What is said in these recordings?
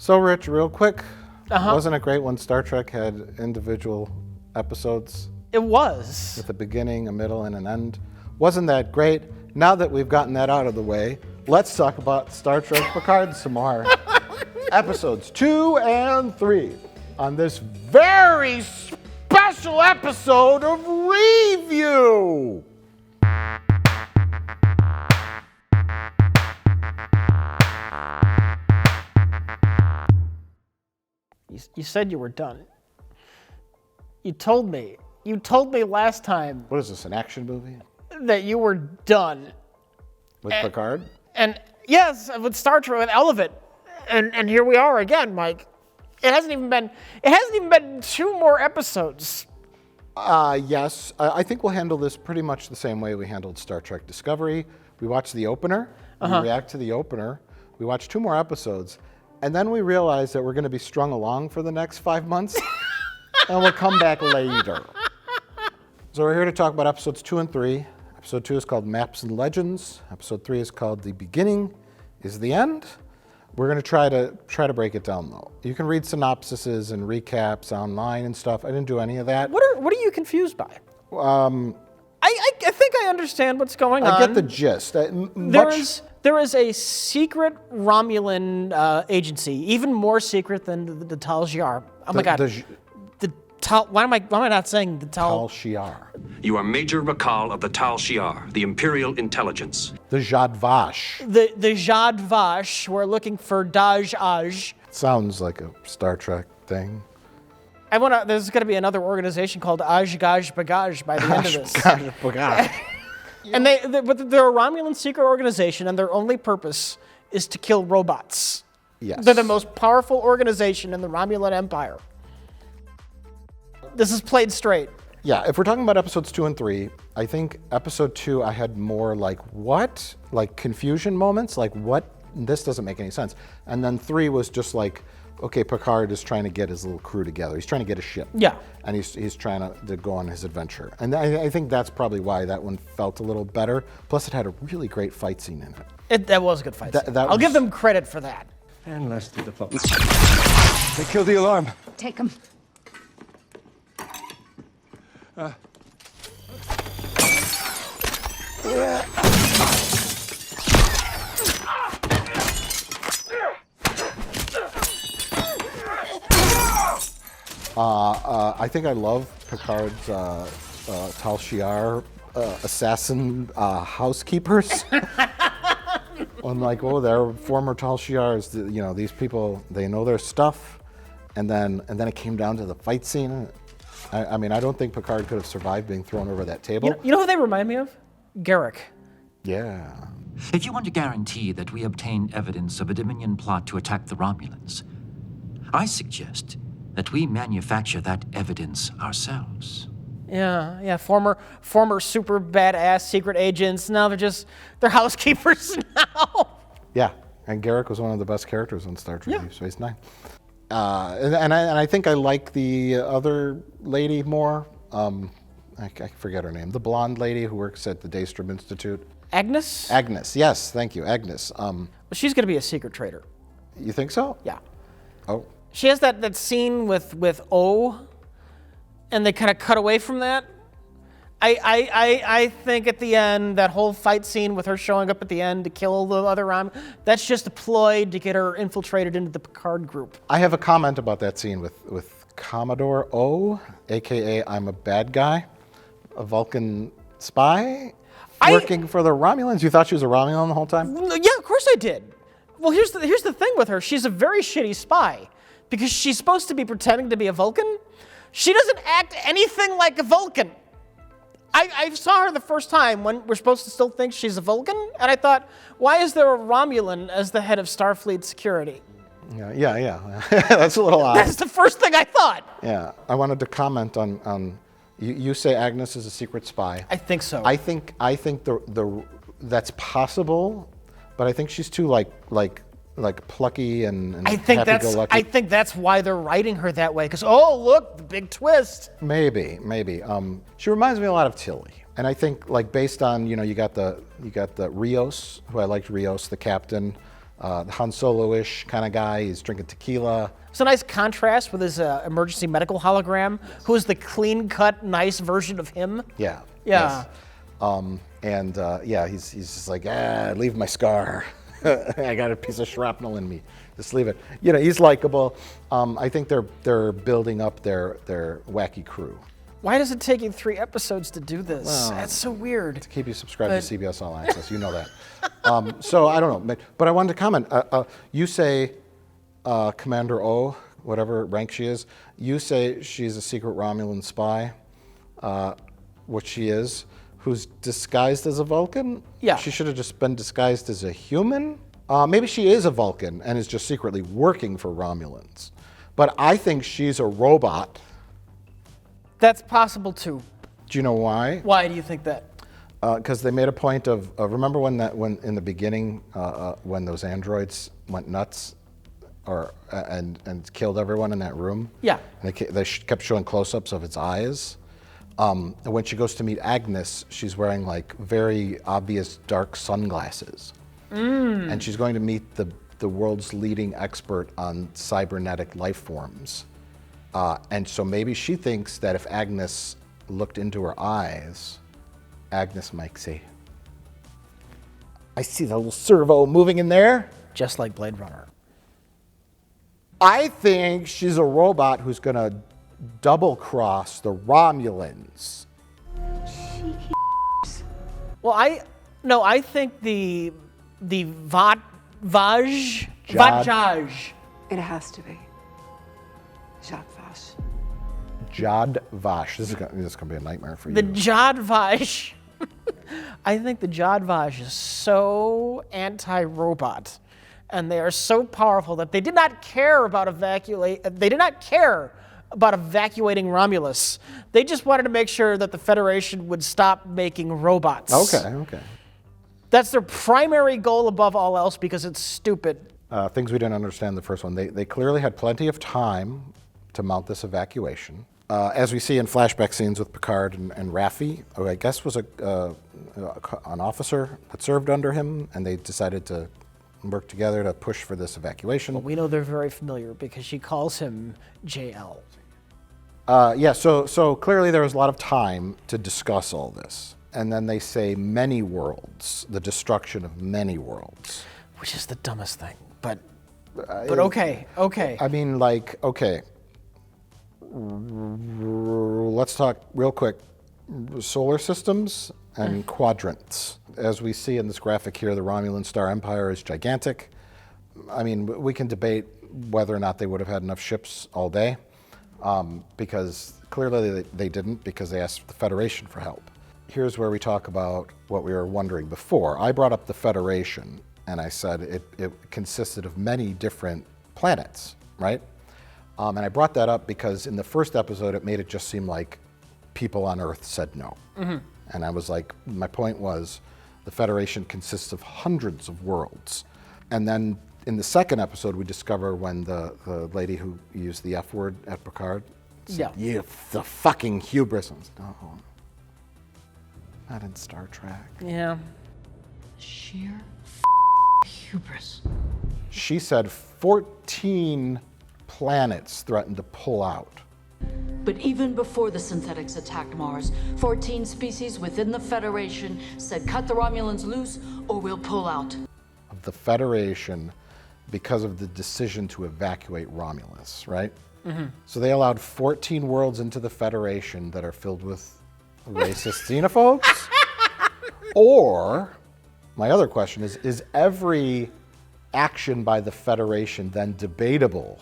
So, Rich, real quick, Uh-huh. wasn't it great when Star Trek had individual episodes It was. with a beginning, a middle, and an end? Wasn't that great? Now that we've gotten that out of the way, let's talk about Star Trek Picard some more. Episodes 2 and 3 on this very special episode of Review. You said you were done. You told me last time What is this, an action movie that you were done. with Picard? And yes, with Star Trek, with Elevate. And here we are again, Mike. It hasn't even been 2 more episodes. Yes. I think we'll handle this pretty much the same way we handled Star Trek Discovery. We watch the opener, we react to the opener, we watch 2 more episodes, and then we realize that we're going to be strung along for the next 5 months, and we'll come back later. So we're here to talk about episodes 2 and 3. Episode 2 is called Maps and Legends. Episode 3 is called The Beginning is the End. We're going to try to break it down, though. You can read synopsises and recaps online and stuff. I didn't do any of that. What are you confused by? I think I understand what's going on. I get the gist. There is a secret Romulan agency, even more secret than the Tal Shiar. Oh my God. The Tal. Why am I not saying the Tal Shiar. You are Major Rakal of the Tal Shiar, the Imperial Intelligence. The Zhat Vash. The Zhat Vash. We're looking for Daj Aj. Sounds like a Star Trek thing. There's going to be another organization called Ajgaj Bagaj by the end of this. And but they're a Romulan secret organization, and their only purpose is to kill robots. Yes. They're the most powerful organization in the Romulan Empire. This is played straight. Yeah, if we're talking about episodes 2 and 3, I think episode 2 I had more like what? Like confusion moments, like what? This doesn't make any sense. And then 3 was just like, okay, Picard is trying to get his little crew together. He's trying to get a ship. Yeah. And he's trying to go on his adventure. And I think that's probably why that one felt a little better. Plus, it had a really great fight scene in it. That was a good fight scene. I'll give them credit for that. And let's do the phone. They killed the alarm. Take him. I think I love Picard's Tal Shiar assassin housekeepers. I'm like, oh, they're former Tal Shiars. You know, these people, they know their stuff. And then it came down to the fight scene. I mean, I don't think Picard could have survived being thrown over that table. You know who they remind me of? Garrick. Yeah. If you want to guarantee that we obtain evidence of a Dominion plot to attack the Romulans, I suggest that we manufacture that evidence ourselves. Yeah, former super badass secret agents. Now they're housekeepers now. Yeah, and Garrick was one of the best characters on Star Trek Deep Space Nine. And I think I like the other lady more. I forget her name. The blonde lady who works at the Daystrom Institute. Agnes? Agnes, yes, thank you, Agnes. Well, she's going to be a secret traitor. You think so? Yeah. Oh. She has that scene with O, and they kind of cut away from that. I think at the end, that whole fight scene with her showing up at the end to kill the other Rom, that's just a ploy to get her infiltrated into the Picard group. I have a comment about that scene with Commodore O, a.k.a. I'm a bad guy, a Vulcan spy, working for the Romulans. You thought she was a Romulan the whole time? Yeah, of course I did. Well, here's the thing with her. She's a very shitty spy because she's supposed to be pretending to be a Vulcan. She doesn't act anything like a Vulcan. I saw her the first time when we're supposed to still think she's a Vulcan, and I thought, why is there a Romulan as the head of Starfleet security? Yeah. That's a little odd. That's the first thing I thought. Yeah, I wanted to comment on you say Agnes is a secret spy. I think so. I think the that's possible, but I think she's too like plucky and happy-go-lucky. I think that's why they're writing her that way. Because look, the big twist. Maybe. She reminds me a lot of Tilly, and I think like based on you got the Rios, who I liked Rios, the captain, Han Solo-ish kind of guy. He's drinking tequila. It's a nice contrast with his emergency medical hologram, who is the clean-cut, nice version of him. Yeah. Yeah. Yes. He's just like, leave my scar. I got a piece of shrapnel in me. Just leave it. He's likable. I think they're building up their wacky crew. Why does it take you 3 episodes to do this? Well, That's so weird. To keep you subscribed to CBS All Access, you know that. So I don't know, but I wanted to comment. You say Commander O, whatever rank she is, you say she's a secret Romulan spy, which she is, who's disguised as a Vulcan? Yeah. She should have just been disguised as a human? Maybe she is a Vulcan and is just secretly working for Romulans. But I think she's a robot. That's possible too. Do you know why? Why do you think that? Because they made a point of remember when in the beginning when those androids went nuts, and killed everyone in that room. Yeah. And they kept showing close-ups of its eyes. And when she goes to meet Agnes, she's wearing like very obvious dark sunglasses, and she's going to meet the world's leading expert on cybernetic life forms. And so maybe she thinks that if Agnes looked into her eyes, Agnes might say, I see the little servo moving in there. Just like Blade Runner. I think she's a robot who's going to double-cross the Romulans. Well, I think the Zhat Vash. It has to be. Zhat Vash. Zhat Vash. This is going to be a nightmare for you. The Zhat Vash. I think the Zhat Vash is so anti-robot, and they are so powerful that they did not care about evacuating Romulus. They just wanted to make sure that the Federation would stop making robots. Okay. That's their primary goal above all else because it's stupid. Things we didn't understand the first one. They clearly had plenty of time to mount this evacuation. As we see in flashback scenes with Picard and Raffi, who I guess was an officer that served under him, and they decided to work together to push for this evacuation. We know they're very familiar because she calls him JL. So clearly there was a lot of time to discuss all this. And then they say many worlds, the destruction of many worlds. Which is the dumbest thing, but okay. I mean, like, okay. Let's talk real quick. Solar systems and quadrants. As we see in this graphic here, the Romulan Star Empire is gigantic. I mean, we can debate whether or not they would have had enough ships all day, because clearly they didn't, because they asked the Federation for help. Here's where we talk about what we were wondering before. I brought up the Federation, and I said it consisted of many different planets, right? And I brought that up because in the first episode, it made it just seem like people on Earth said no. Mm-hmm. And I was like, my point was, the Federation consists of hundreds of worlds. And then in the second episode, we discover when the lady who used the F word at Picard said, "You the fucking hubris." I was like, oh, not in Star Trek. Yeah. Sheer hubris. She said 14 planets threatened to pull out. But even before the synthetics attacked Mars, 14 species within the Federation said cut the Romulans loose or we'll pull out. Of the Federation because of the decision to evacuate Romulus, right? Mm-hmm. So they allowed 14 worlds into the Federation that are filled with racist xenophobes? Or, my other question is every action by the Federation then debatable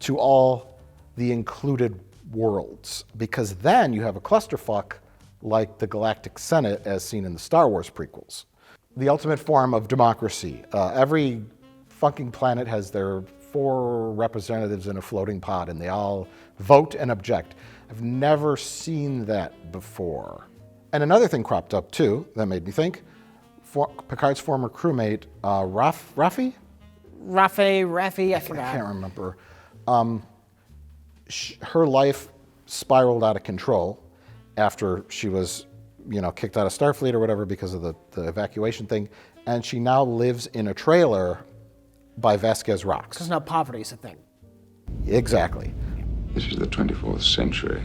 to all the included worlds? Because then you have a clusterfuck like the Galactic Senate as seen in the Star Wars prequels. The ultimate form of democracy. Every fucking planet has their 4 representatives in a floating pod and they all vote and object. I've never seen that before. And another thing cropped up too that made me think. Picard's former crewmate, Raffi, I forgot. I can't remember. Her life spiraled out of control after she was, kicked out of Starfleet or whatever because of the evacuation thing. And she now lives in a trailer by Vasquez rocks. Because now poverty is a thing. Exactly. This is the 24th century.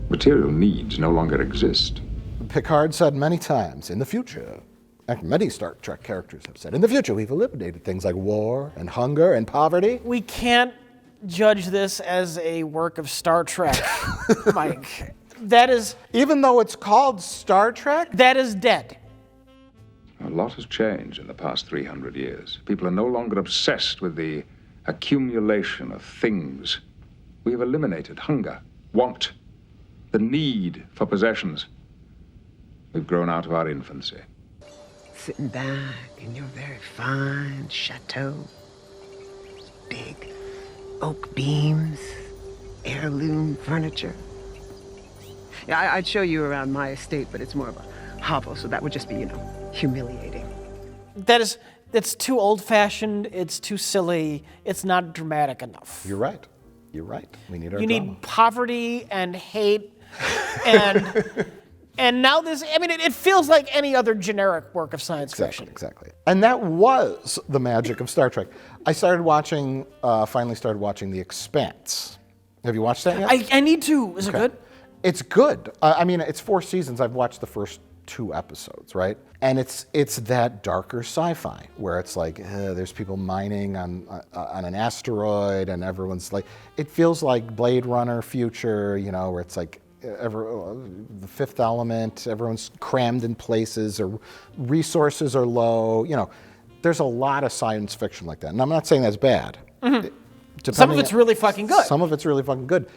Material needs no longer exist. Picard said many times, in the future, and many Star Trek characters have said, in the future we've eliminated things like war and hunger and poverty. We can't judge this as a work of Star Trek, Mike. That is... Even though it's called Star Trek? That is dead. A lot has changed in the past 300 years. People are no longer obsessed with the accumulation of things. We have eliminated hunger, want, the need for possessions. We've grown out of our infancy. Sitting back in your very fine chateau. Big oak beams, heirloom furniture. Yeah, I'd show you around my estate, but it's more of a hovel, so that would just be, humiliating. That's too old-fashioned, it's too silly, it's not dramatic enough. You're right. You're right. We need our You drama. need poverty and hate and now this, it feels like any other generic work of science fiction. Exactly. And that was the magic of Star Trek. I finally started watching The Expanse. Have you watched that yet? I need to. Is it good? It's good. It's 4 seasons. I've watched the first 2 episodes, right? And it's that darker sci-fi where it's like there's people mining on an asteroid, and everyone's like, it feels like Blade Runner future, where it's like the Fifth Element. Everyone's crammed in places, or resources are low. There's a lot of science fiction like that, and I'm not saying that's bad. Mm-hmm. Some of it's really fucking good. Some of it's really fucking good.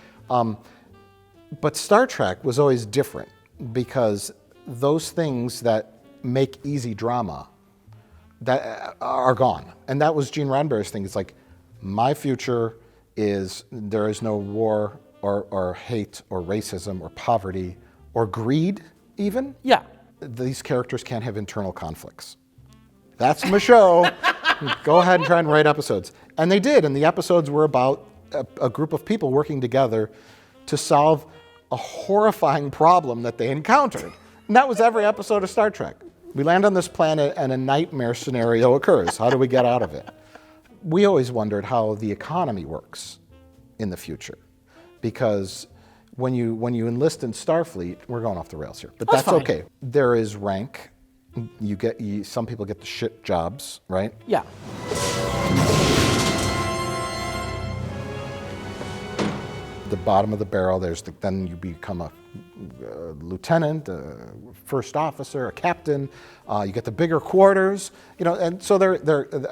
But Star Trek was always different because those things that make easy drama that are gone. And that was Gene Roddenberry's thing. It's like, my future is there is no war or hate or racism or poverty or greed even. Yeah. These characters can't have internal conflicts. That's my show. Go ahead and try and write episodes. And they did, and the episodes were about a group of people working together to solve a horrifying problem that they encountered. And that was every episode of Star Trek. We land on this planet and a nightmare scenario occurs. How do we get out of it? We always wondered how the economy works in the future. Because when you enlist in Starfleet, we're going off the rails here, but that's okay. There is rank. Some people get the shit jobs, right? Yeah. The bottom of the barrel, then you become a lieutenant, a first officer, a captain. You get the bigger quarters, and so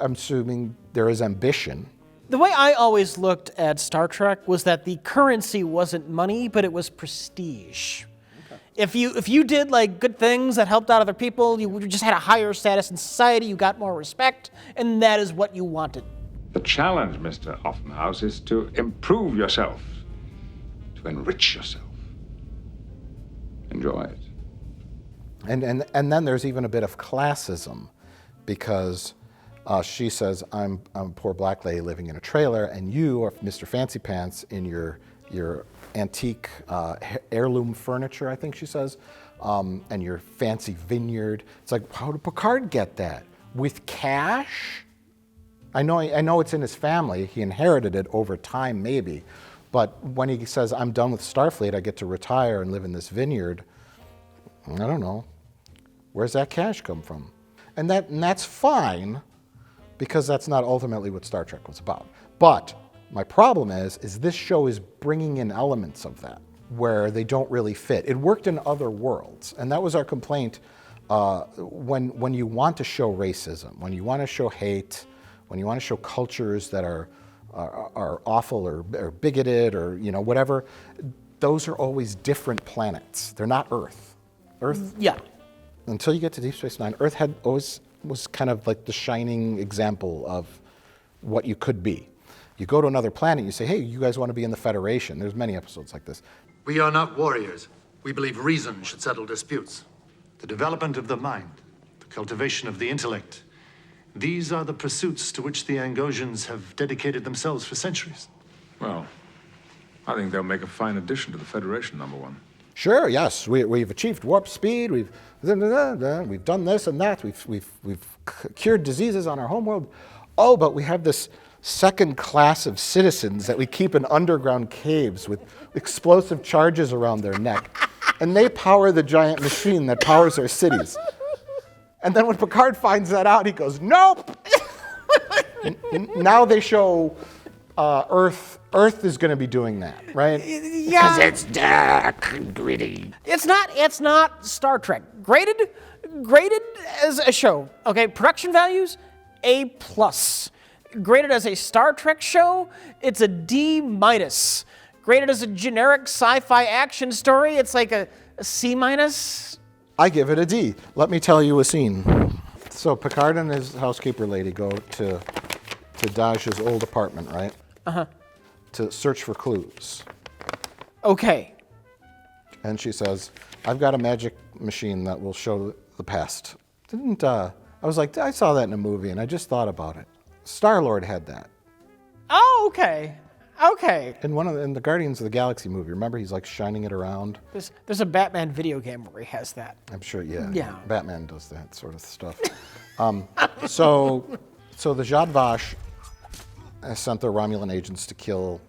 I'm assuming there is ambition. The way I always looked at Star Trek was that the currency wasn't money, but it was prestige. Okay. If you did like good things that helped out other people, you just had a higher status in society, you got more respect, and that is what you wanted. The challenge, Mr. Offenhouse, is to improve yourself, to enrich yourself. Enjoy it. And then there's even a bit of classism, because she says, I'm a poor black lady living in a trailer, and you are Mr. Fancy Pants in your antique heirloom furniture, I think she says, and your fancy vineyard. It's like, how did Picard get that? With cash? I know it's in his family. He inherited it over time, maybe. But when he says, I'm done with Starfleet, I get to retire and live in this vineyard, I don't know. Where's that cash come from? And that's fine, because that's not ultimately what Star Trek was about. But my problem is this show is bringing in elements of that where they don't really fit. It worked in other worlds, and that was our complaint when you want to show racism, when you want to show hate, when you want to show cultures that are awful or bigoted or whatever. Those are always different planets. They're not Earth. Earth. Yeah. Until you get to Deep Space Nine, Earth was kind of like the shining example of what you could be. You go to another planet, you say, hey, you guys want to be in the Federation. There's many episodes like this. We are not warriors. We believe reason should settle disputes. The development of the mind, the cultivation of the intellect, these are the pursuits to which the Angosians have dedicated themselves for centuries. Well, I think they'll make a fine addition to the Federation, number one. Sure, yes. We've achieved warp speed. We've done this and that. We've cured diseases on our homeworld. oh, but we have this second class of citizens that we keep in underground caves with explosive charges around their neck. And they power the giant machine that powers our cities. And then when Picard finds that out, he goes, nope! Now they show Earth. Earth is going to be doing that, right? Yeah. Because it's dark and gritty. It's not Star Trek. Graded as a show. Okay, production values, A+. Graded as a Star Trek show, it's a D-. Graded as a generic sci-fi action story, it's like a C-. I give it a D. Let me tell you a scene. So Picard and his housekeeper lady go to Daj's old apartment, right? Uh-huh. To search for clues. Okay. And she says, I've got a magic machine that will show the past. I was like, I saw that in a movie and I just thought about it. Star-Lord had that. Oh, okay. Okay. In the Guardians of the Galaxy movie, remember he's like shining it around? There's a Batman video game where he has that. I'm sure, yeah. Yeah. Batman does that sort of stuff. So the Zhat Vash sent their Romulan agents to kill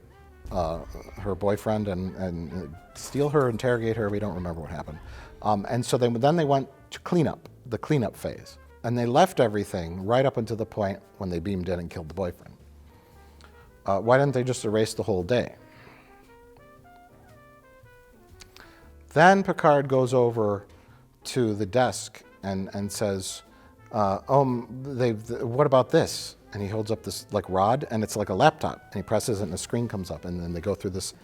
her boyfriend and steal her, interrogate her. We don't remember what happened. And so then they went to the cleanup phase. And they left everything right up until the point when they beamed in and killed the boyfriend. Why didn't they just erase the whole day? Then Picard goes over to the desk and says, what about this? And he holds up this like rod, and it's like a laptop. And he presses it, and a screen comes up. And then they go through this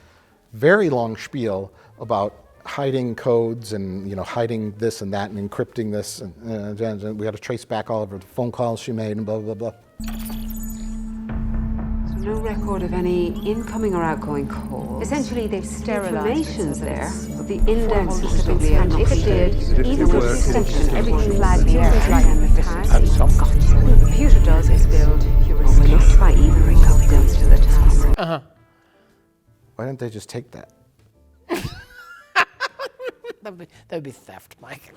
very long spiel about hiding codes and hiding this and that and encrypting this. And we got to trace back all of the phone calls she made and blah, blah, blah. No record of any incoming or outgoing calls. Essentially, they've sterilized information's there, but the indexes have been scanned. If it did, even with the extension, everything flagged the air and the tags. What the computer does is build heuristics by either codes to the task. Uh-huh. Why didn't they just take that? That would be theft, Mike.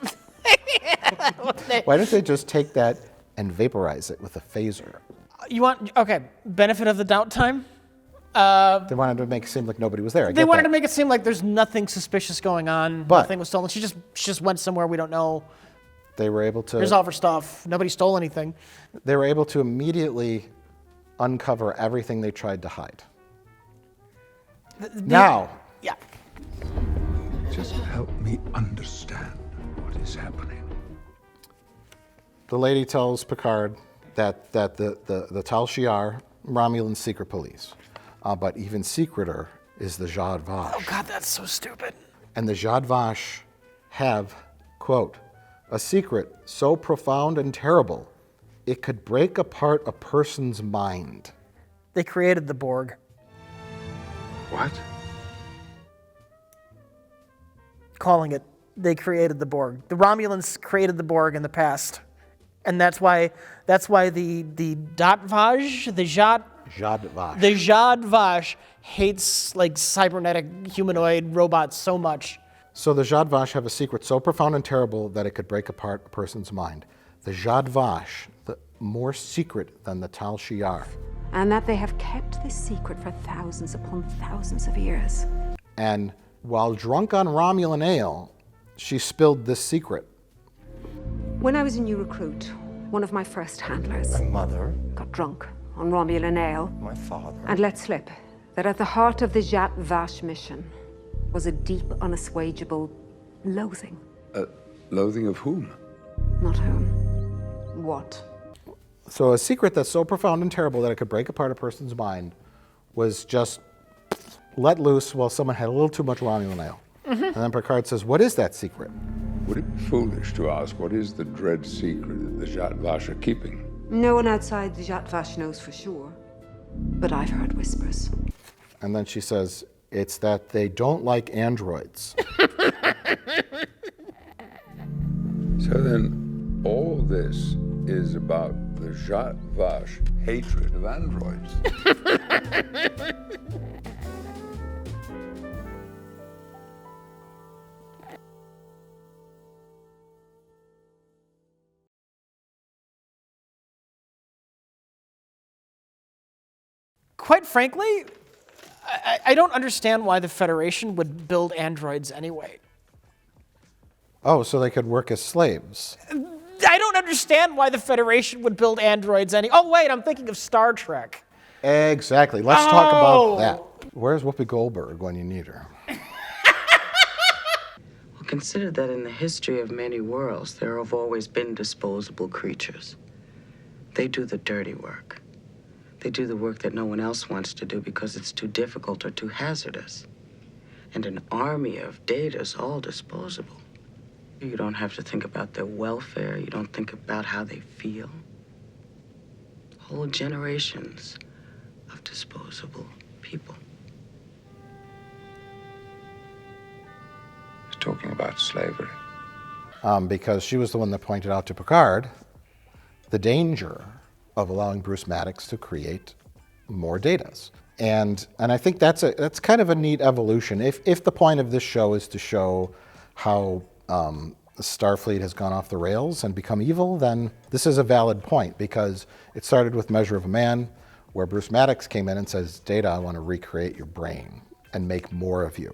Why don't they just take that and vaporize it with a phaser? Benefit of the doubt time? They wanted to make it seem like nobody was there. They wanted to make it seem like there's nothing suspicious going on. But nothing was stolen. She just went somewhere we don't know. They were able to... Here's all of her stuff. Nobody stole anything. They were able to immediately uncover everything they tried to hide. Now... Yeah. Just help me understand what is happening. The lady tells Picard that the Tal Shiar, Romulan secret police, but even secreter is the Zhat Vash. Oh God, that's so stupid. And the Zhat Vash have, quote, a secret so profound and terrible, it could break apart a person's mind. They created the Borg. What? Calling it, they created the Borg. The Romulans created the Borg in the past. And that's why the Zhat Vash, the Zhat Vash hates like cybernetic humanoid robots so much. So the Zhat Vash have a secret so profound and terrible that it could break apart a person's mind. The Zhat Vash, more secret than the Tal Shiar. And that they have kept this secret for thousands upon thousands of years. And while drunk on Romulan ale, she spilled this secret. When I was a new recruit, one of my first handlers, My mother, got drunk on Romulan ale my father. and let slip that at the heart of the Zhat Vash mission was a deep, unassuageable loathing. Loathing of whom? Not whom. What? So a secret that's so profound and terrible that it could break apart a person's mind was just let loose while someone had a little too much Romulan ale. Mm-hmm. And then Picard says, what is that secret? Would it be foolish to ask what is the dread secret that the Zhat Vash are keeping? No one outside the Zhat Vash knows for sure, but I've heard whispers. And then she says, it's that they don't like androids. So then, all this is about the Zhat Vash hatred of androids. quite frankly, I don't understand why the Federation would build androids anyway. Oh, so they could work as slaves. I don't understand why the Federation would build androids Oh, wait, I'm thinking of Star Trek. Exactly. Let's talk about that. Where's Whoopi Goldberg when you need her? Well, consider that in the history of many worlds, there have always been disposable creatures. They do the dirty work. They do the work that no one else wants to do because it's too difficult or too hazardous. And an army of Data's all disposable. You don't have to think about their welfare. You don't think about how they feel. Whole generations of disposable people. He's talking about slavery. Because she was the one that pointed out to Picard the danger of allowing Bruce Maddox to create more Datas. And I think that's kind of a neat evolution. If the point of this show is to show how Starfleet has gone off the rails and become evil, then this is a valid point, because it started with Measure of a Man, where Bruce Maddox came in and says, Data, I want to recreate your brain and make more of you,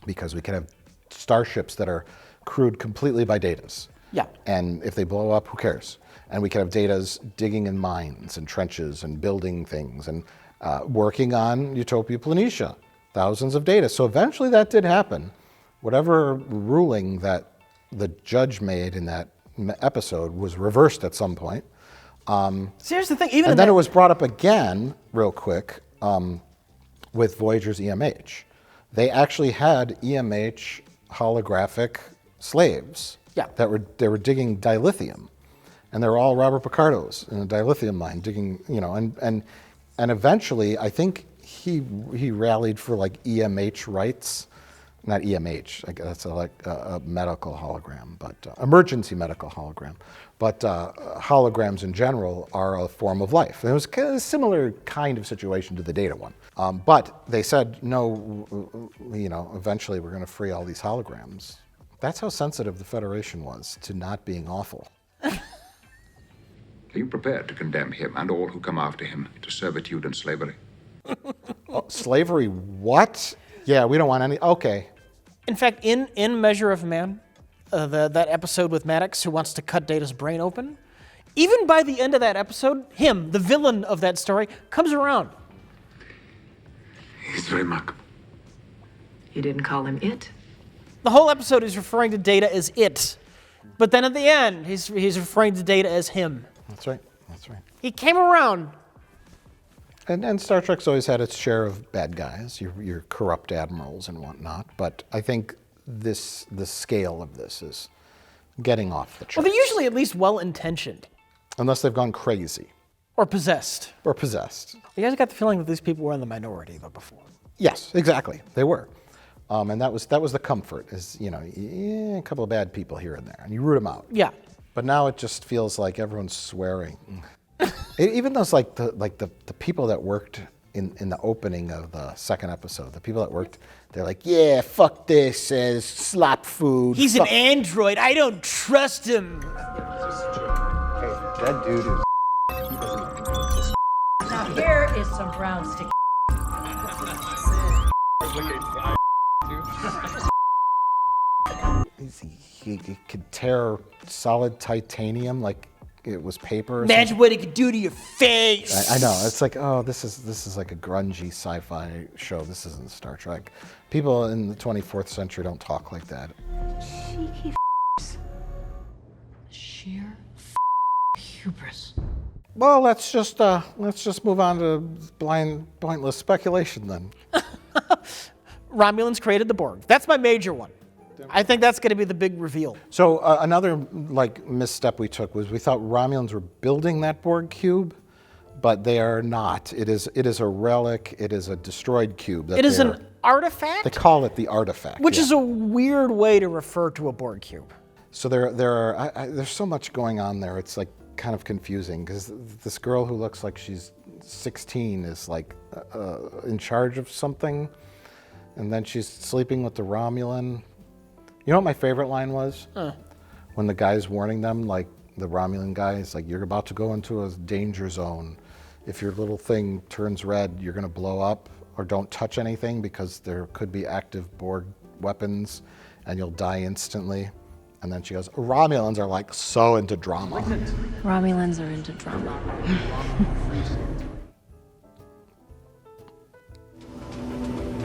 because we can have starships that are crewed completely by Datas. Yeah. And if they blow up, who cares? And we can have Datas digging in mines and trenches and building things and working on Utopia Planitia, thousands of Data. So eventually that did happen. Whatever ruling that the judge made in that episode was reversed at some point. So here's the thing, even and then it was brought up again, real quick, with Voyager's EMH. They actually had EMH holographic slaves. Yeah. They were digging dilithium, and they were all Robert Picardos in a dilithium mine digging, and eventually I think he rallied for like EMH rights. Not EMH, I guess that's like a medical hologram, but emergency medical hologram. But holograms in general are a form of life. And it was a similar kind of situation to the Data one. But they said, no, eventually we're going to free all these holograms. That's how sensitive the Federation was to not being awful. Are you prepared to condemn him and all who come after him to servitude and slavery? Slavery, what? Yeah, we don't want any, okay. In fact, in Measure of Man, that episode with Maddox who wants to cut Data's brain open, even by the end of that episode, him, the villain of that story, comes around. He's remarkable. You didn't call him it? The whole episode is referring to Data as it. But then at the end, he's referring to Data as him. That's right, that's right. He came around. And Star Trek's always had its share of bad guys, your corrupt admirals and whatnot. But I think the scale of this is getting off the charts. Well, they're usually at least well-intentioned. Unless they've gone crazy. Or possessed. Or possessed. You guys got the feeling that these people were in the minority though before. Yes, exactly. They were. And that was the comfort, is, a couple of bad people here and there, and you root them out. Yeah. But now it just feels like everyone's swearing. Even those the people that worked in the opening of the second episode, the people that worked, they're like, yeah, fuck this, slop food. He's an android. I don't trust him. Hey, that dude is. He doesn't. Now here is some brown sticky. He could tear solid titanium like it was paper. Imagine what it could do to your face. I know. It's like, oh, this is like a grungy sci-fi show. This isn't Star Trek. People in the 24th century don't talk like that. Cheeky Sheer hubris. Well, let's just move on to pointless speculation then. Romulans created the Borg. That's my major one. I think that's going to be the big reveal. So another misstep we took was we thought Romulans were building that Borg cube, but they are not. It is a relic. It is a destroyed cube. It is an artifact? They call it the artifact. Which is a weird way to refer to a Borg cube. So there's so much going on there. It's like kind of confusing because this girl who looks like she's 16 is like in charge of something, and then she's sleeping with the Romulan. You know what my favorite line was? When the guy's warning them, like the Romulan guy is like, you're about to go into a danger zone. if your little thing turns red, you're going to blow up, or don't touch anything because there could be active Borg weapons and you'll die instantly. And then she goes, Romulans are like so into drama. Romulans are into drama.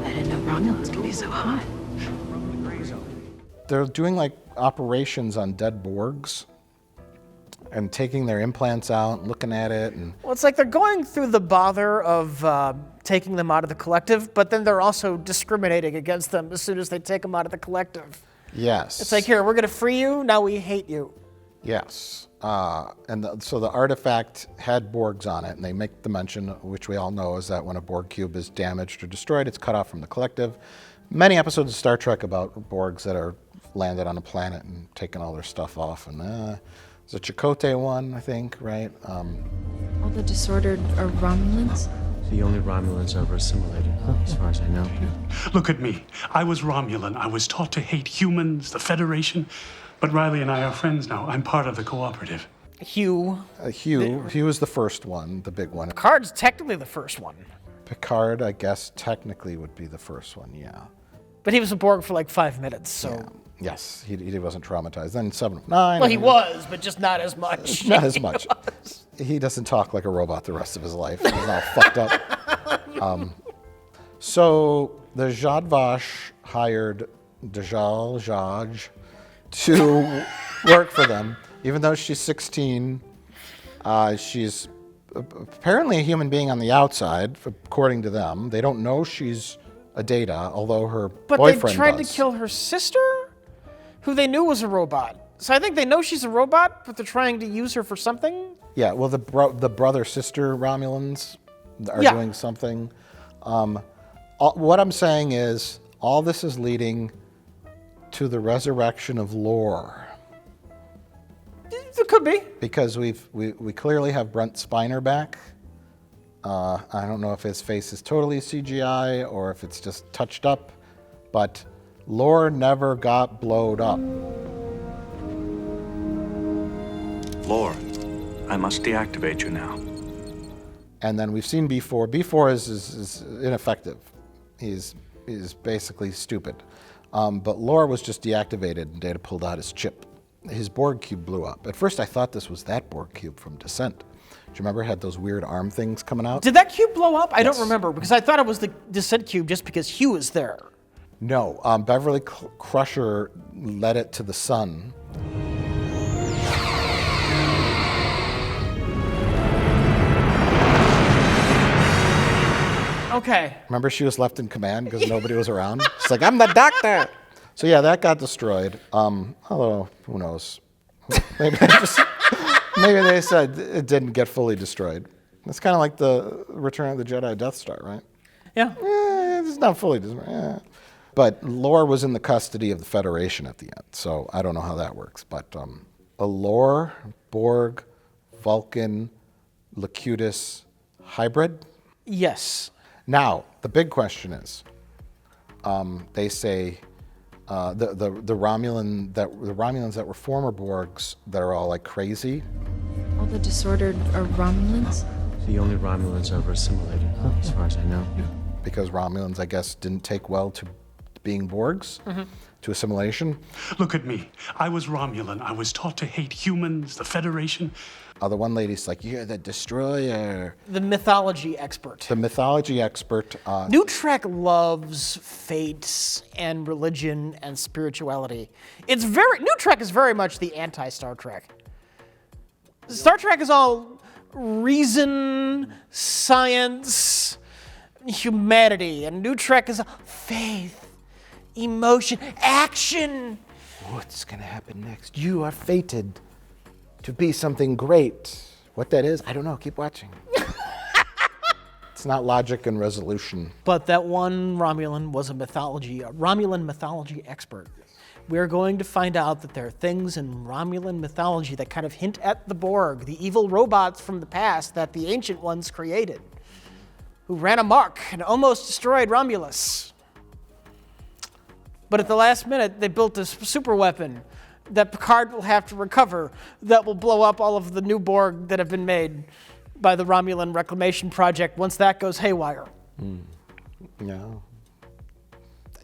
I didn't know Romulans could be so hot. They're doing like operations on dead Borgs and taking their implants out and looking at it. And Well, it's like they're going through the bother of taking them out of the collective, but then they're also discriminating against them as soon as they take them out of the collective. yes. It's like, here, we're going to free you, now we hate you. Yes. So the artifact had Borgs on it, and they make the mention, which we all know, is that when a Borg cube is damaged or destroyed, it's cut off from the collective. Many episodes of Star Trek about Borgs that are landed on a planet and taken all their stuff off. And there's a Chakotay one, I think, right? All the disordered are Romulans? The only Romulans ever assimilated, as far as I know. Look at me. I was Romulan. I was taught to hate humans, the Federation. But Riley and I are friends now. I'm part of the cooperative. Hugh. Hugh was the first one, the big one. Picard's technically the first one. Picard, I guess, technically would be the first one, yeah. But he was a Borg for like 5 minutes, so... Yeah. Yes, he wasn't traumatized. Then 7 of 9. Well, he was, but just not as much. Not as much. He doesn't talk like a robot the rest of his life. He's all fucked up. So the Zhat Vash hired Zhaj to work for them. Even though she's 16, she's apparently a human being on the outside, according to them. They don't know she's a Data, although her boyfriend But they tried does. to kill her sister, who they knew was a robot. So I think they know she's a robot, but they're trying to use her for something. Yeah, well, the brother-sister Romulans are doing something. What I'm saying is, all this is leading to the resurrection of lore. It could be. Because we clearly have Brent Spiner back. I don't know if his face is totally CGI or if it's just touched up, but lore never got blowed up. Lore, I must deactivate you now. And then we've seen B4. B4 is ineffective. He's basically stupid. But Lore was just deactivated and Data pulled out his chip. His Borg cube blew up. At first I thought this was that Borg cube from Descent. Do you remember it had those weird arm things coming out? Did that cube blow up? I don't remember, because I thought it was the Descent cube just because Hugh was there. No, Beverly Crusher led it to the sun. Okay. Remember she was left in command because nobody was around? She's like, I'm the doctor! So yeah, that got destroyed. Although, who knows? Maybe they said it didn't get fully destroyed. It's kind of like the Return of the Jedi Death Star, right? Yeah. It's not fully destroyed. Yeah. But Lore was in the custody of the Federation at the end, so I don't know how that works. But a Lore, Borg, Vulcan, Locutus hybrid? Yes. Now, the big question is, they say the Romulans that were former Borgs that are all like crazy. All the disordered are Romulans? The only Romulans ever assimilated, as far as I know. Because Romulans, I guess, didn't take well to being Borgs, to assimilation. Look at me. I was Romulan. I was taught to hate humans, the Federation. The one lady's like, you're the destroyer. The mythology expert. The mythology expert. New Trek loves fates and religion and spirituality. New Trek is very much the anti-Star Trek. Star Trek is all reason, science, humanity, and New Trek is faith, emotion, action. What's gonna happen next? You are fated to be something great. What that is, I don't know. Keep watching. It's not logic and resolution. But that one Romulan was a Romulan mythology expert. We're going to find out that there are things in Romulan mythology that kind of hint at the Borg, the evil robots from the past that the ancient ones created, who ran amok and almost destroyed Romulus. But at the last minute, they built this super weapon that Picard will have to recover that will blow up all of the new Borg that have been made by the Romulan Reclamation Project once that goes haywire. Yeah.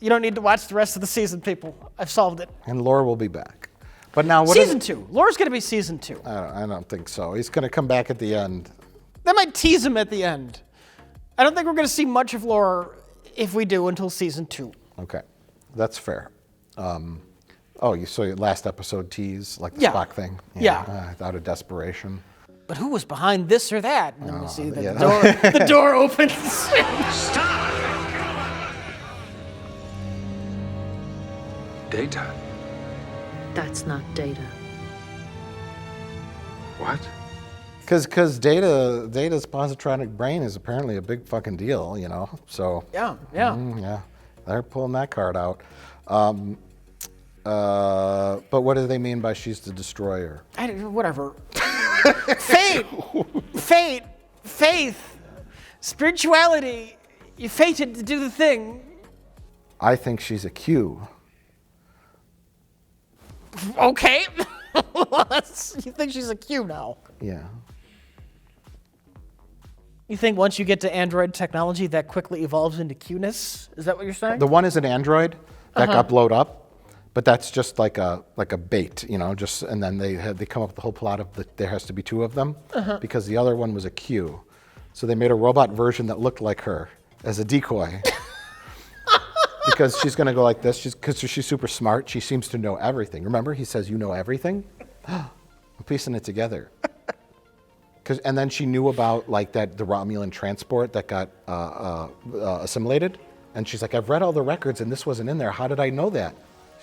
You don't need to watch the rest of the season, people. I've solved it. And Lore will be back. But now what Season 2. Lore's going to be season 2. I don't think so. He's going to come back at the end. They might tease him at the end. I don't think we're going to see much of Lore, if we do, until season 2. Okay. That's fair. You saw your last episode tease, like the Yeah. Spock thing? Yeah. Out of desperation. But who was behind this or that? And then we see that yeah. the door opens. Data? That's not Data. What? Because Data's positronic brain is apparently a big fucking deal, you know? So. Yeah. Yeah. They're pulling that card out. But what do they mean by she's the destroyer? Whatever. Faith, spirituality. You fated to do the thing. I think she's a Q. Okay. You think she's a Q now? Yeah. You think once you get to android technology, that quickly evolves into Q-ness? Is that what you're saying? The one is an android that got blowed up, but that's just like a bait, you know. And then they come up with the whole plot of there has to be two of them because the other one was a Q, so they made a robot version that looked like her as a decoy. Because she's going to go like this. Because she's super smart. She seems to know everything. Remember, he says, "You know everything." I'm piecing it together. And then she knew about like the Romulan transport that got assimilated, and she's like, "I've read all the records, and this wasn't in there. How did I know that?"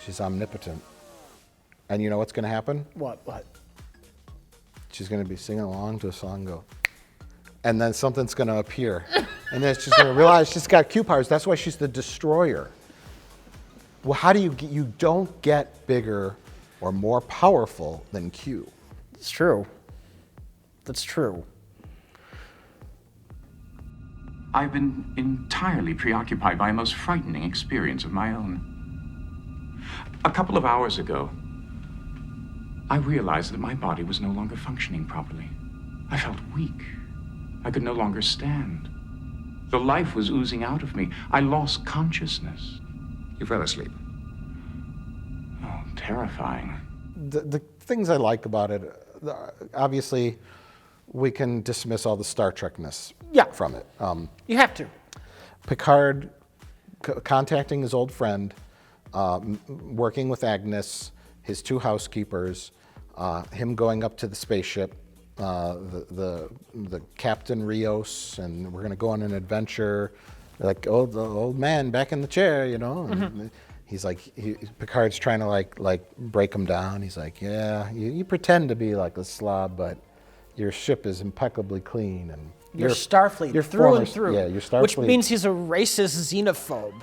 She's omnipotent. And you know what's going to happen? What? She's going to be singing along to a song, go, and then something's going to appear, and then she's going to realize she's got Q powers. That's why she's the destroyer. Well, how do you don't get bigger or more powerful than Q? It's true. That's true. I've been entirely preoccupied by a most frightening experience of my own. A couple of hours ago, I realized that my body was no longer functioning properly. I felt weak. I could no longer stand. The life was oozing out of me. I lost consciousness. You fell asleep. Oh, terrifying. The things I like about it, obviously, we can dismiss all the Star Trek-ness from it. You have to. Picard contacting his old friend, working with Agnes, his two housekeepers, him going up to the spaceship, the Captain Rios, and we're going to go on an adventure. Like, oh, the old man back in the chair, you know. And he's like, Picard's trying to like break him down. He's like, yeah, you pretend to be like a slob, but your ship is impeccably clean, and you're Starfleet, you're through and through. Yeah, you're Starfleet. Which means he's a racist xenophobe.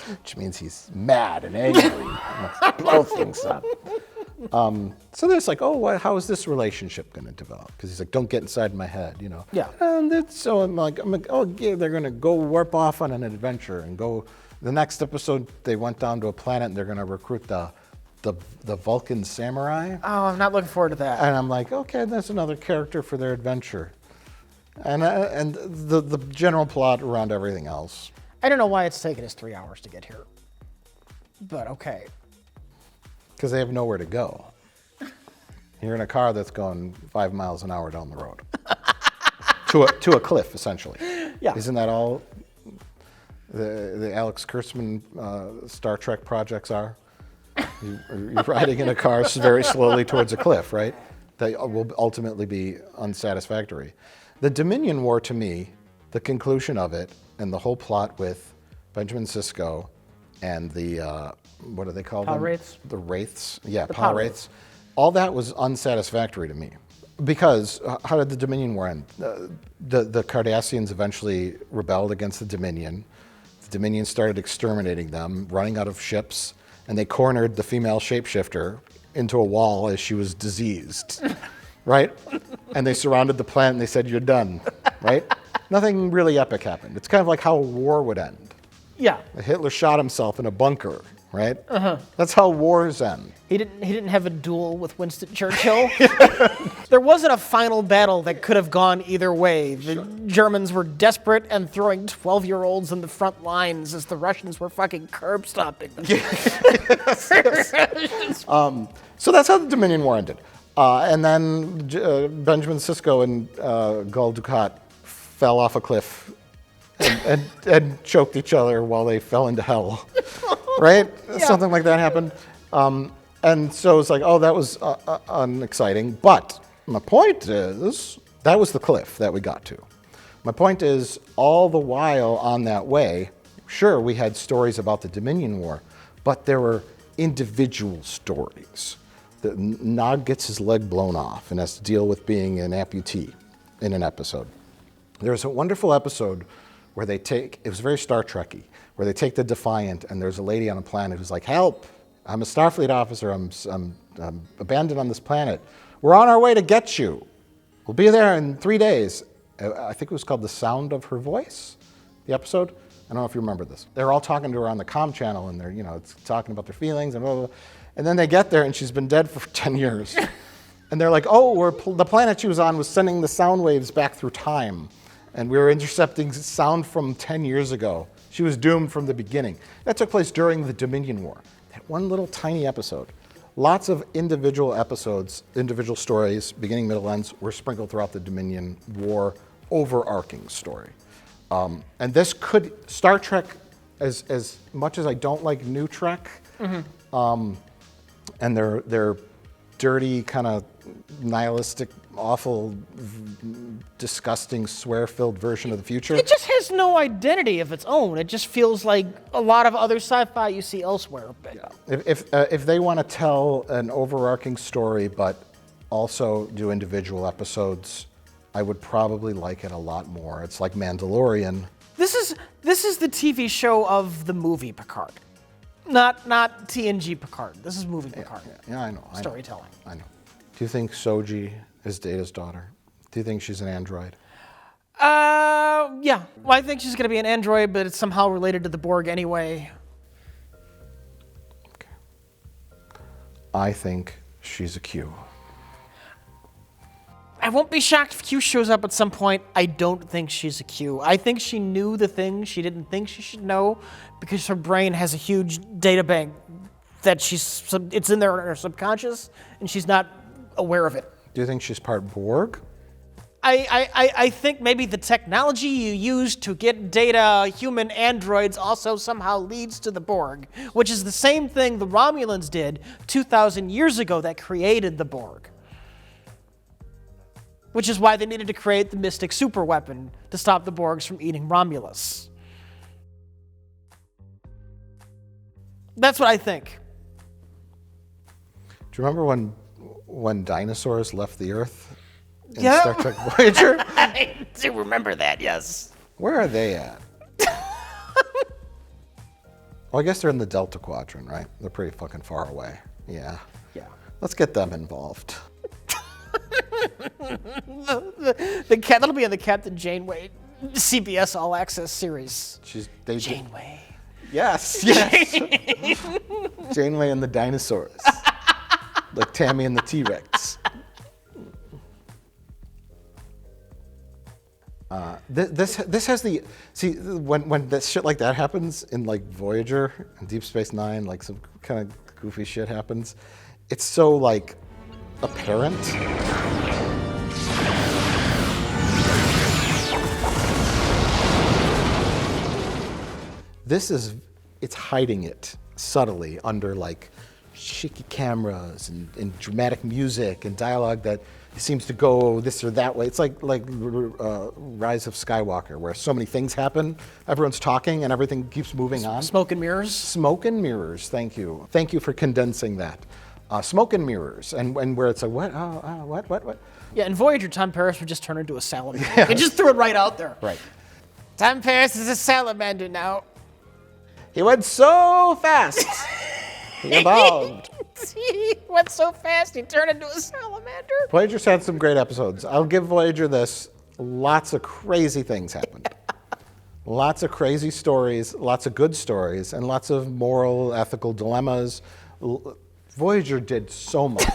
Which means he's mad and angry. Wants to blow things up. So there's like, oh, how is this relationship going to develop? Because he's like, don't get inside my head, you know. Yeah. And so I'm like, oh, yeah, they're going to go warp off on an adventure and go. The next episode, they went down to a planet and they're going to recruit the Vulcan samurai. Oh, I'm not looking forward to that. And I'm like, okay, that's another character for their adventure. And the general plot around everything else. I don't know why it's taken us 3 hours to get here, but okay. Because they have nowhere to go. You're in a car that's going 5 miles an hour down the road. to a cliff, essentially. Yeah. Isn't that all the Alex Kurtzman Star Trek projects are? You're riding in a car very slowly towards a cliff, right? That will ultimately be unsatisfactory. The Dominion War, to me, the conclusion of it, and the whole plot with Benjamin Sisko and the, what do they call them? Wraiths? The Wraiths. Yeah, The Power Power Wraiths. All that was unsatisfactory to me. Because how did the Dominion War end? The Cardassians eventually rebelled against the Dominion. The Dominion started exterminating them, running out of ships, and they cornered the female shapeshifter into a wall as she was diseased, right? And they surrounded the planet and they said, you're done, right? Nothing really epic happened. It's kind of like how a war would end. Yeah. Hitler shot himself in a bunker, right? That's how wars end. He didn't have a duel with Winston Churchill. There wasn't a final battle that could have gone either way. The Germans were desperate and throwing 12-year-olds in the front lines as the Russians were fucking curb stomping them. So that's how the Dominion War ended. And then Benjamin Sisko and Gul Dukat fell off a cliff and choked each other while they fell into hell, right? Yeah. Something like that happened. And so it's like, oh, that was unexciting. But my point is, that was the cliff that we got to. My point is, all the while on that way, sure, we had stories about the Dominion War, but there were individual stories. Nog gets his leg blown off and has to deal with being an amputee in an episode. There's a wonderful episode where they take, it was very Star Trek-y, where they take the Defiant and there's a lady on a planet who's like, help, I'm a Starfleet officer, I'm abandoned on this planet. We're on our way to get you. We'll be there in 3 days. I think it was called The Sound of Her Voice, the episode. I don't know if you remember this. They're all talking to her on the comm channel and they're, it's talking about their feelings and blah, blah, blah. And then they get there and she's been dead for 10 years. And they're like, oh, the planet she was on was sending the sound waves back through time. And we were intercepting sound from 10 years ago. She was doomed from the beginning. That took place during the Dominion War. That one little tiny episode. Lots of individual episodes, individual stories, beginning, middle, ends, were sprinkled throughout the Dominion War overarching story. And this could, Star Trek, as much as I don't like New Trek, and their dirty, kind of nihilistic, awful, disgusting, swear-filled version of the future. It just has no identity of its own. It just feels like a lot of other sci-fi you see elsewhere. Yeah. If they want to tell an overarching story, but also do individual episodes, I would probably like it a lot more. It's like Mandalorian. This is the TV show of the movie Picard. Not TNG Picard. This is movie Picard. Yeah, I know. Storytelling. I know. Do you think Soji is Data's daughter? Do you think she's an android? Yeah. Well, I think she's going to be an android, but it's somehow related to the Borg anyway. Okay. I think she's a Q. I won't be shocked if Q shows up at some point. I don't think she's a Q. I think she knew the things she didn't think she should know because her brain has a huge data bank that it's in there in her subconscious and she's not aware of it. Do you think she's part Borg? I think maybe the technology you use to get data, human androids, also somehow leads to the Borg, which is the same thing the Romulans did 2,000 years ago that created the Borg. Which is why they needed to create the Mystic superweapon to stop the Borgs from eating Romulus. That's what I think. Do you remember when dinosaurs left the Earth in Star Trek Voyager? I do remember that, yes. Where are they at? Well, I guess they're in the Delta Quadrant, right? They're pretty fucking far away. Yeah. Yeah. Let's get them involved. That'll be in the Captain Janeway CBS All Access series. Janeway. Yes. Janeway and the dinosaurs. Like Tammy and the T-Rex. This has the, see, when that shit like that happens in like Voyager and Deep Space Nine, like some kind of goofy shit happens, it's so like apparent. It's hiding it subtly under like shaky cameras and dramatic music and dialogue that seems to go this or that way. It's like Rise of Skywalker, where so many things happen, everyone's talking and everything keeps moving on. Smoke and mirrors? Smoke and mirrors, thank you. Thank you for condensing that. Smoke and mirrors, and where it's like, what? What? Yeah, in Voyager, Tom Paris would just turn into a salamander. They just threw it right out there. Right. Tom Paris is a salamander now. He went so fast. He evolved. He went so fast, he turned into a salamander. Voyager's had some great episodes. I'll give Voyager this. Lots of crazy things happened. Lots of crazy stories, lots of good stories, and lots of moral, ethical dilemmas. Voyager did so much.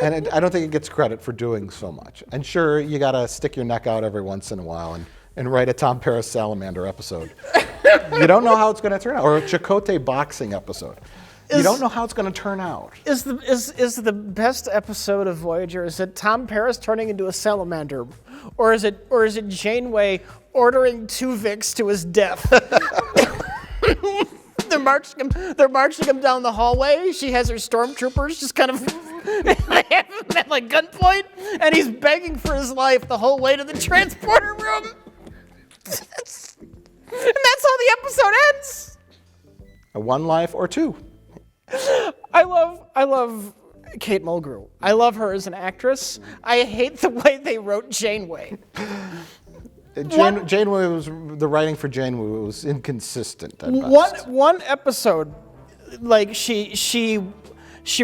And I don't think it gets credit for doing so much. And sure, you gotta stick your neck out every once in a while and write a Tom Paris Salamander episode. You don't know how it's gonna turn out. Or a Chakotay boxing episode. You don't know how it's gonna turn out. Is the best episode of Voyager, is it Tom Paris turning into a salamander? Or is it Janeway ordering Tuvix to his death? They're marching him down the hallway. She has her stormtroopers just kind of they have him at like gunpoint, and he's begging for his life the whole way to the transporter room. And that's how the episode ends. One life or two. I love Kate Mulgrew. I love her as an actress. I hate the way they wrote Janeway. Janeway was the writing for Janeway was inconsistent at best. One episode, like she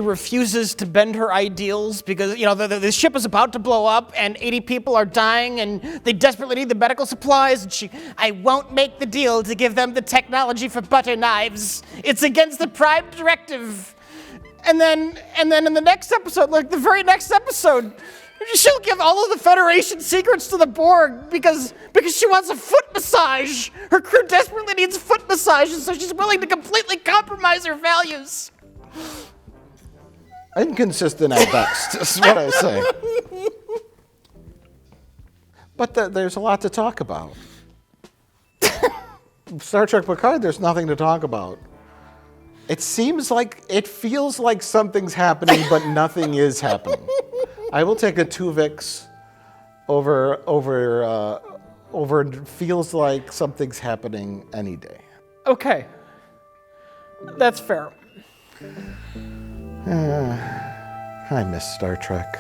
refuses to bend her ideals because the ship is about to blow up and 80 people are dying and they desperately need the medical supplies. And I won't make the deal to give them the technology for butter knives. It's against the Prime Directive. And then in the next episode, like the very next episode, she'll give all of the Federation secrets to the Borg because she wants a foot massage. Her crew desperately needs foot massages, so she's willing to completely compromise her values. Inconsistent at best, is what I say. But there's a lot to talk about. Star Trek Picard, there's nothing to talk about. It feels like something's happening, but nothing is happening. I will take a Tuvix over feels like something's happening any day. Okay. That's fair. I miss Star Trek.